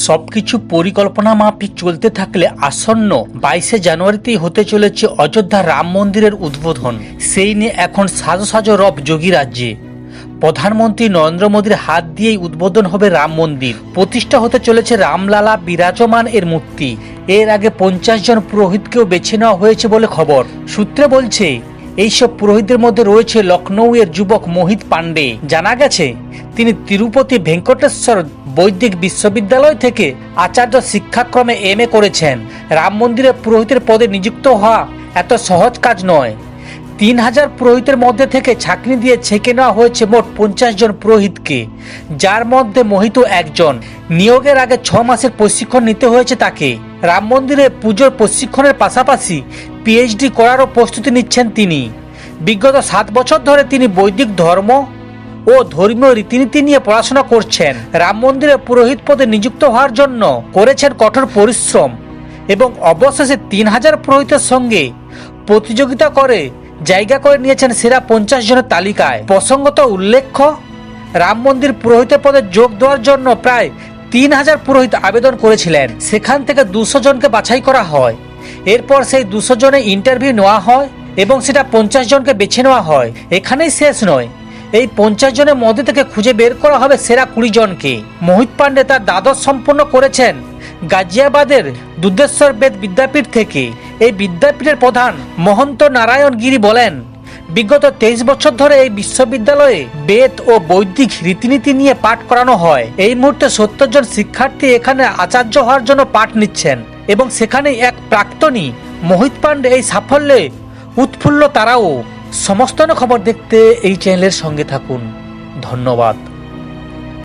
সবকিছু পরিকল্পনা মাফিক চলতে থাকলে আসন্ন 22শে জানুয়ারিতেই হতে চলেছে অযোধ্যা রাম মন্দিরের উদ্বোধন। সেই নিয়ে এখন সাজো সাজো রব যোগী রাজ্যে। প্রধানমন্ত্রী নরেন্দ্র মোদীর হাত দিয়েই উদ্বোধন হবে রাম মন্দির। প্রতিষ্ঠা হতে চলেছে রামলালা বিরাজমান এর মূর্তি। এর আগে 50 জন পুরোহিতকেও বেছে নেওয়া হয়েছে বলে খবর। সূত্রে বলছে এইসব পুরোহিতদের মধ্যে রয়েছে লখনৌয়ের যুবক মোহিত পান্ডে। জানা গেছে তিনি তিরুপতি ভেঙ্কটেশ্বর বৈদিক বিশ্ববিদ্যালয় থেকে আচার্য শিক্ষাক্রমে MA করেছেন। রাম মন্দিরে পুরোহিতের পদে নিযুক্ত হওয়া এত সহজ কাজ নয়। 3000 পুরোহিতের মধ্যে থেকে ছাঁকনি দিয়ে ছেঁকে নেওয়া হয়েছে মোট 50 জন পুরোহিতকে, যার মধ্যে মোহিত একজন। নিয়োগের আগে 6 মাসের প্রশিক্ষণ নিতে হয়েছে তাকে। রাম মন্দিরে পুজোর প্রশিক্ষণের পাশাপাশি PhD করারও প্রস্তুতি নিচ্ছেন তিনি। বিগত 7 বছর ধরে তিনি বৈদিক ধর্ম ও ধর্মীয় রীতিনীতি নিয়ে পড়াশোনা করছেন। রাম মন্দিরে পুরোহিত পদে নিযুক্ত হওয়ার জন্য করেছেন কঠোর পরিশ্রম এবং অবশেষে 3000 পুরোহিতের সঙ্গে প্রতিযোগিতা করে জায়গা করে নিয়েছেন সেরা 50 জনের তালিকায়। প্রসঙ্গত উল্লেখ্য, রাম মন্দির পুরোহিতের পদে যোগ দেওয়ার জন্য প্রায় 3000 পুরোহিত আবেদন করেছিলেন। সেখান থেকে 200 জনকে বাছাই করা হয়। এরপর সেই 200 জনের ইন্টারভিউ নেওয়া হয় এবং সেটা 50 জনকে বেছে নেওয়া হয়। এখানেই শেষ নয়, এই 50 জনের মধ্যে থেকে খুঁজে বের করা হবে সেরা 20 জনকে। মোহিত পান্ডে তার দ্বাদশ সম্পন্ন করেছেন গাজিয়াবাদের দুধেশ্বর বেদ বিদ্যাপীঠ থেকে। এই বিদ্যাপীঠের প্রধান মহন্ত নারায়ণ গিরি বলেন, বিগত 23 বছর ধরে এই বিশ্ববিদ্যালয়ে বেদ ও বৈদিক রীতিনীতি নিয়ে পাঠ করানো হয়। এই মুহূর্তে 70 জন শিক্ষার্থী এখানে আচার্য হওয়ার জন্য পাঠ নিচ্ছেন এবং সেখানে এক প্রাক্তনী মোহিত পান্ডে এই সাফল্যে উৎফুল্ল তারাও। সমস্ত খবর দেখতে এই চ্যানেলের সঙ্গে থাকুন। ধন্যবাদ।